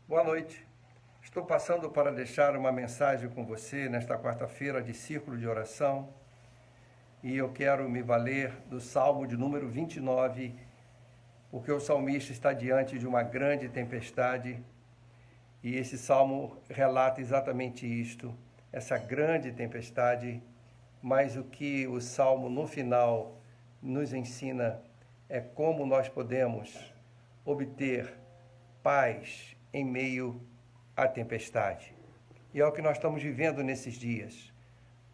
Boa noite. Estou passando para deixar uma mensagem com você nesta quarta-feira de círculo de oração e eu quero me valer do Salmo de número 29, porque o salmista está diante de uma grande tempestade e esse salmo relata exatamente isto, essa grande tempestade, mas o que o salmo no final nos ensina é como nós podemos obter paz em meio à tempestade. E é o que nós estamos vivendo nesses dias.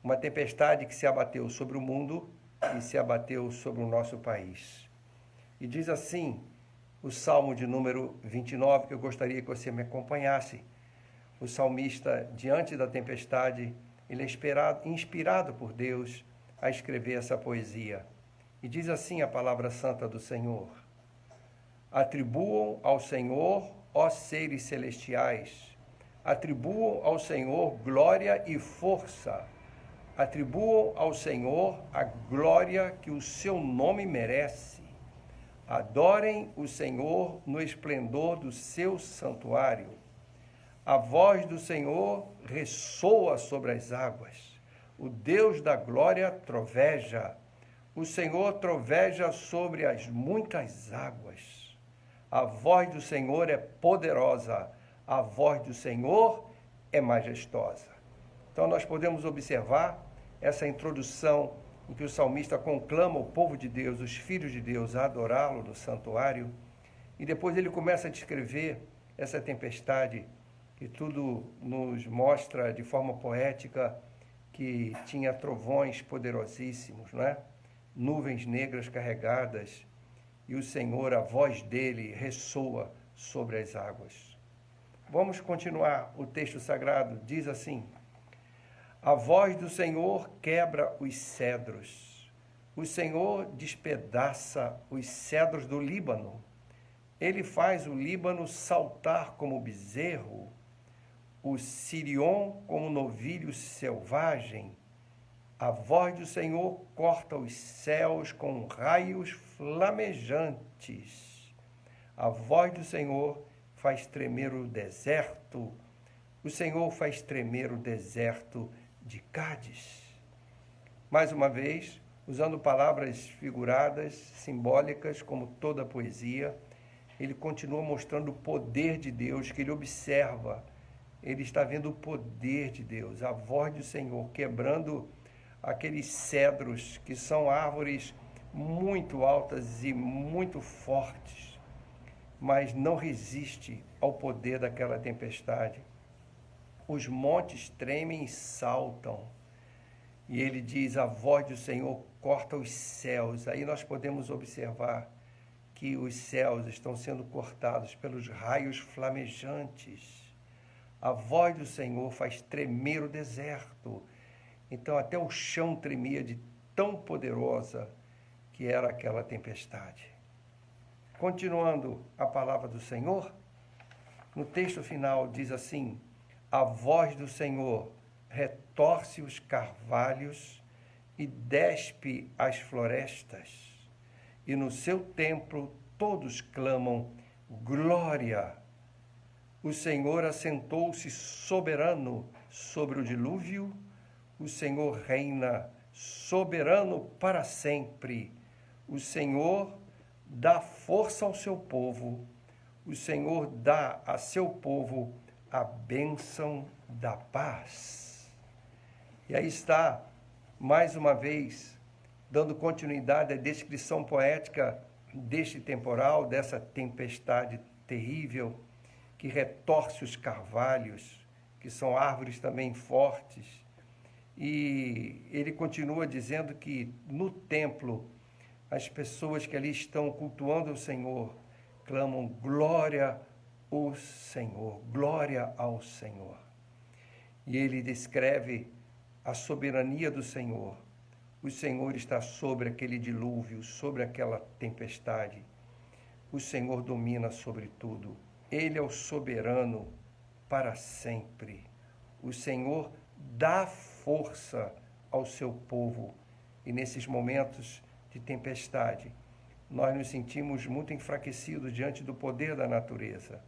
Uma tempestade que se abateu sobre o mundo e se abateu sobre o nosso país. E diz assim o Salmo de número 29, que eu gostaria que você me acompanhasse. O salmista, diante da tempestade, ele é inspirado por Deus a escrever essa poesia. E diz assim a palavra santa do Senhor: Atribuam ao Senhor, ó seres celestiais, atribuam ao Senhor glória e força, atribuam ao Senhor a glória que o seu nome merece. Adorem o Senhor no esplendor do seu santuário. A voz do Senhor ressoa sobre as águas. O Deus da glória troveja. O Senhor troveja sobre as muitas águas. A voz do Senhor é poderosa, a voz do Senhor é majestosa. Então nós podemos observar essa introdução em que o salmista conclama o povo de Deus, os filhos de Deus, a adorá-lo no santuário, e depois ele começa a descrever essa tempestade, que tudo nos mostra de forma poética que tinha trovões poderosíssimos, não é? Nuvens negras carregadas, e o Senhor, a voz dele ressoa sobre as águas. Vamos continuar. O texto sagrado diz assim: a voz do Senhor quebra os cedros. O Senhor despedaça os cedros do Líbano. Ele faz o Líbano saltar como bezerro, o Sirion como novilho selvagem. A voz do Senhor corta os céus com raios flamejantes. A voz do Senhor faz tremer o deserto. O Senhor faz tremer o deserto de Cádiz. Mais uma vez, usando palavras figuradas, simbólicas, como toda a poesia, ele continua mostrando o poder de Deus, que ele observa. Ele está vendo o poder de Deus, a voz do Senhor quebrando aqueles cedros que são árvores muito altas e muito fortes, mas não resiste ao poder daquela tempestade. Os montes tremem e saltam. E ele diz, a voz do Senhor corta os céus. Aí nós podemos observar que os céus estão sendo cortados pelos raios flamejantes. A voz do Senhor faz tremer o deserto. Então até o chão tremia de tão poderosa que era aquela tempestade. Continuando a palavra do Senhor, no texto final diz assim: a voz do Senhor retorce os carvalhos e despe as florestas, e no seu templo todos clamam glória. O Senhor assentou-se soberano sobre o dilúvio. O Senhor reina soberano para sempre. O Senhor dá força ao seu povo. O Senhor dá a seu povo a bênção da paz. E aí está, mais uma vez, dando continuidade à descrição poética deste temporal, dessa tempestade terrível, que retorce os carvalhos, que são árvores também fortes. E ele continua dizendo que no templo, as pessoas que ali estão cultuando o Senhor, clamam glória ao Senhor, glória ao Senhor. E ele descreve a soberania do Senhor. O Senhor está sobre aquele dilúvio, sobre aquela tempestade. O Senhor domina sobre tudo. Ele é o soberano para sempre. O Senhor dá força ao seu povo. E nesses momentos de tempestade, nós nos sentimos muito enfraquecidos diante do poder da natureza.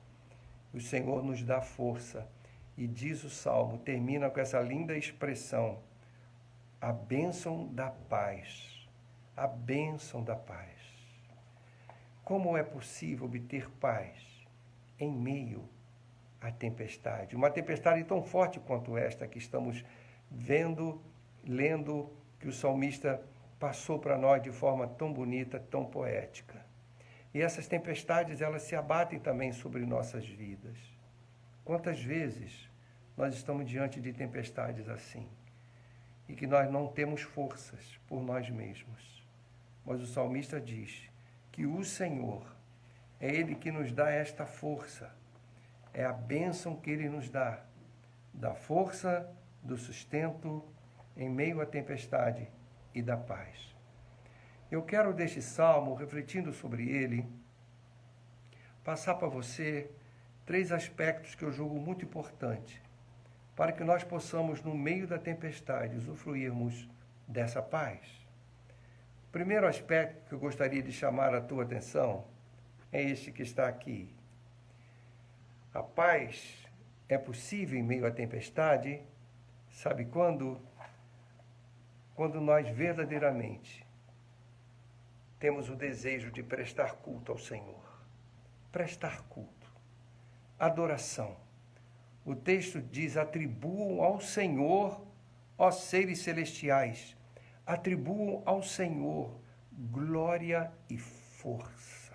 O Senhor nos dá força. E diz o Salmo, termina com essa linda expressão, a bênção da paz. A bênção da paz. Como é possível obter paz em meio à tempestade? Uma tempestade tão forte quanto esta que estamos vendo, lendo, que o salmista passou para nós de forma tão bonita, tão poética. E essas tempestades, elas se abatem também sobre nossas vidas. Quantas vezes nós estamos diante de tempestades assim, e que nós não temos forças por nós mesmos. Mas o salmista diz que o Senhor é Ele que nos dá esta força, é a bênção que Ele nos dá, da força, do sustento, em meio à tempestade e da paz. Eu quero deste salmo, refletindo sobre ele, passar para você 3 aspectos que eu julgo muito importantes, para que nós possamos, no meio da tempestade, usufruirmos dessa paz. O primeiro aspecto que eu gostaria de chamar a tua atenção é este que está aqui. A paz é possível em meio à tempestade, sabe quando? Quando nós verdadeiramente temos o desejo de prestar culto ao Senhor. Prestar culto. Adoração. O texto diz, atribuam ao Senhor, ó seres celestiais, atribuam ao Senhor glória e força.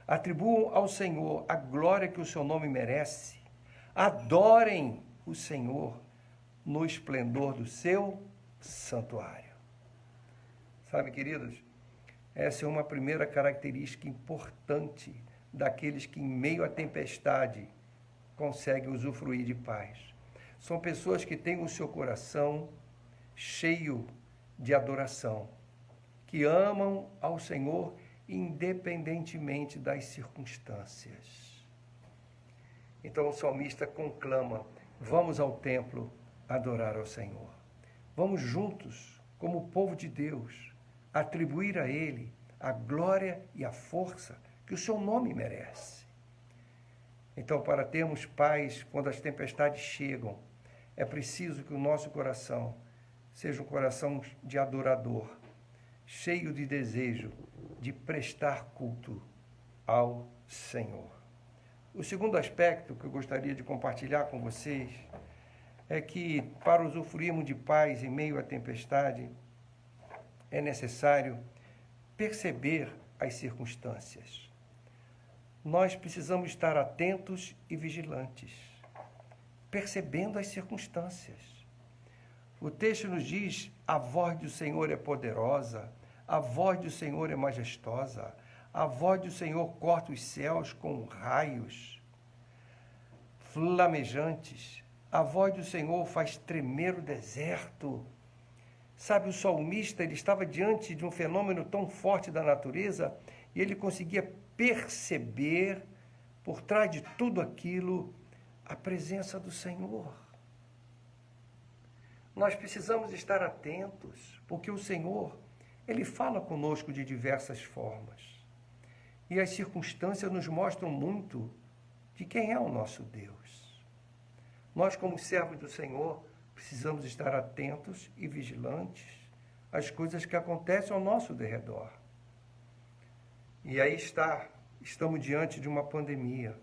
Atribuam ao Senhor a glória que o seu nome merece. Adorem o Senhor no esplendor do seu santuário. Sabe, queridos, essa é uma primeira característica importante daqueles que, em meio à tempestade, conseguem usufruir de paz. São pessoas que têm o seu coração cheio de adoração, que amam ao Senhor independentemente das circunstâncias. Então o salmista conclama, vamos ao templo adorar ao Senhor. Vamos juntos, como povo de Deus, atribuir a Ele a glória e a força que o seu nome merece. Então, para termos paz quando as tempestades chegam, é preciso que o nosso coração seja um coração de adorador, cheio de desejo de prestar culto ao Senhor. O segundo aspecto que eu gostaria de compartilhar com vocês é que, para usufruirmos de paz em meio à tempestade, é necessário perceber as circunstâncias. Nós precisamos estar atentos e vigilantes, percebendo as circunstâncias. O texto nos diz, a voz do Senhor é poderosa, a voz do Senhor é majestosa, a voz do Senhor corta os céus com raios flamejantes, a voz do Senhor faz tremer o deserto. Sabe, o salmista, ele estava diante de um fenômeno tão forte da natureza e ele conseguia perceber, por trás de tudo aquilo, a presença do Senhor. Nós precisamos estar atentos, porque o Senhor, Ele fala conosco de diversas formas. E as circunstâncias nos mostram muito de quem é o nosso Deus. Nós, como servos do Senhor, precisamos estar atentos e vigilantes às coisas que acontecem ao nosso derredor. E aí estamos diante de uma pandemia.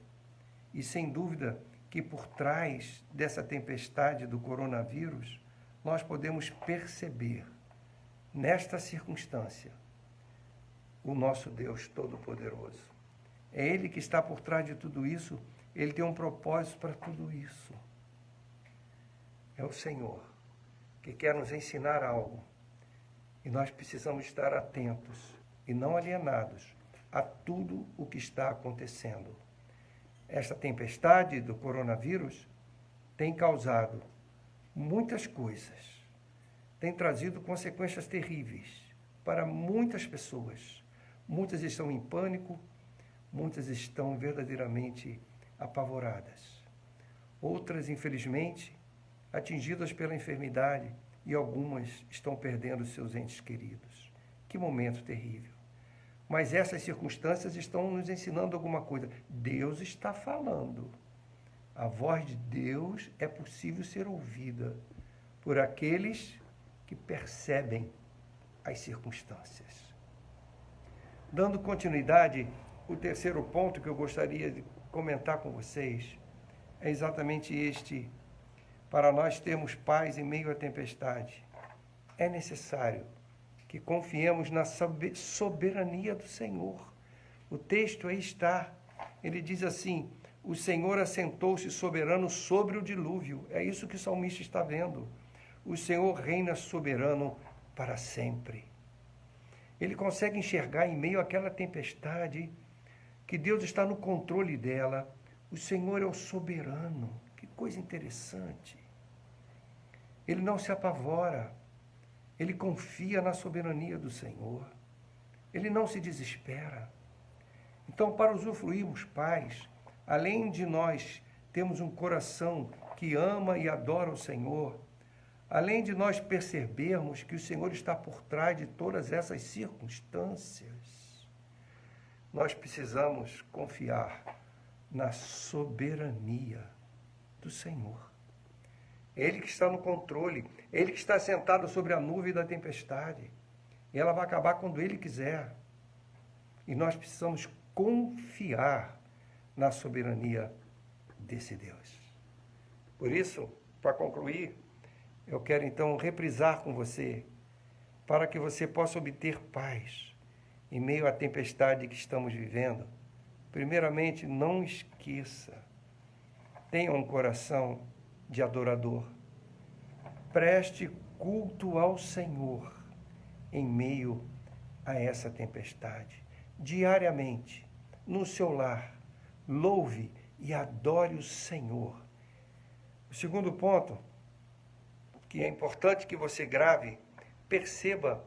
E sem dúvida que por trás dessa tempestade do coronavírus, nós podemos perceber, nesta circunstância, o nosso Deus Todo-Poderoso. É Ele que está por trás de tudo isso, Ele tem um propósito para tudo isso. É o Senhor que quer nos ensinar algo. E nós precisamos estar atentos e não alienados a tudo o que está acontecendo. Esta tempestade do coronavírus tem causado muitas coisas, tem trazido consequências terríveis para muitas pessoas. Muitas estão em pânico, muitas estão verdadeiramente apavoradas. Outras, infelizmente, atingidas pela enfermidade e algumas estão perdendo seus entes queridos. Que momento terrível. Mas essas circunstâncias estão nos ensinando alguma coisa. Deus está falando. A voz de Deus é possível ser ouvida por aqueles que percebem as circunstâncias. Dando continuidade, o terceiro ponto que eu gostaria de comentar com vocês é exatamente este. Para nós termos paz em meio à tempestade, é necessário que confiemos na soberania do Senhor. O texto aí está, ele diz assim: o Senhor assentou-se soberano sobre o dilúvio. É isso que o salmista está vendo. O Senhor reina soberano para sempre. Ele consegue enxergar em meio àquela tempestade que Deus está no controle dela. O Senhor é o soberano. Que coisa interessante. Ele não se apavora. Ele confia na soberania do Senhor. Ele não se desespera. Então, para usufruirmos paz, além de nós termos um coração que ama e adora o Senhor, além de nós percebermos que o Senhor está por trás de todas essas circunstâncias, nós precisamos confiar na soberania do Senhor. Ele que está no controle, Ele que está sentado sobre a nuvem da tempestade. E ela vai acabar quando Ele quiser. E nós precisamos confiar na soberania desse Deus. Por isso, para concluir, eu quero então reprisar com você, para que você possa obter paz em meio à tempestade que estamos vivendo. Primeiramente, não esqueça, tenha um coração de adorador. Preste culto ao Senhor em meio a essa tempestade. Diariamente, no seu lar, louve e adore o Senhor. O segundo ponto, que é importante que você grave, perceba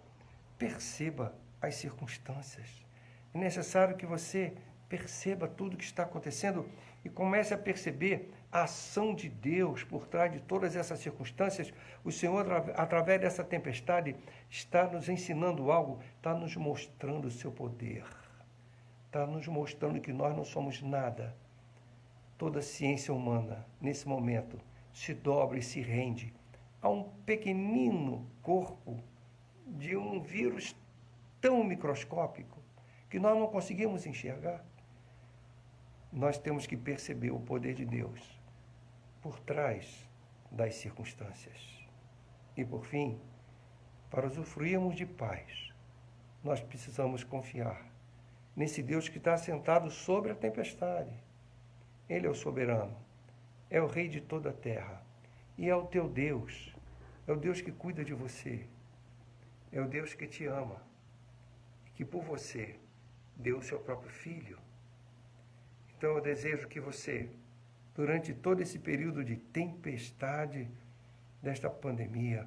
as circunstâncias. É necessário que você perceba tudo o que está acontecendo e comece a perceber a ação de Deus por trás de todas essas circunstâncias. O Senhor, através dessa tempestade, está nos ensinando algo, está nos mostrando o seu poder, está nos mostrando que nós não somos nada. Toda a ciência humana, nesse momento, se dobra e se rende a um pequenino corpo de um vírus tão microscópico que nós não conseguimos enxergar. Nós temos que perceber o poder de Deus por trás das circunstâncias. E, por fim, para usufruirmos de paz, nós precisamos confiar nesse Deus que está sentado sobre a tempestade. Ele é o soberano, é o Rei de toda a terra e é o teu Deus, é o Deus que cuida de você, é o Deus que te ama e que por você deu o seu próprio Filho. Então eu desejo que você, durante todo esse período de tempestade desta pandemia,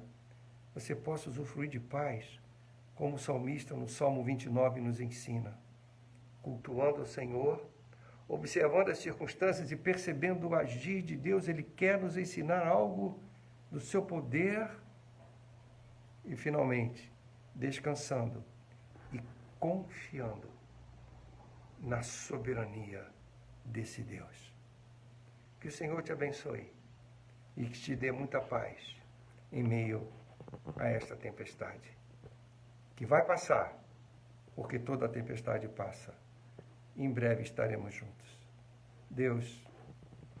você possa usufruir de paz, como o salmista no Salmo 29 nos ensina, cultuando o Senhor, observando as circunstâncias e percebendo o agir de Deus. Ele quer nos ensinar algo do seu poder e, finalmente, descansando e confiando na soberania desse Deus. Que o Senhor te abençoe e que te dê muita paz em meio a esta tempestade, que vai passar, porque toda tempestade passa. Em breve estaremos juntos. Deus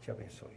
te abençoe.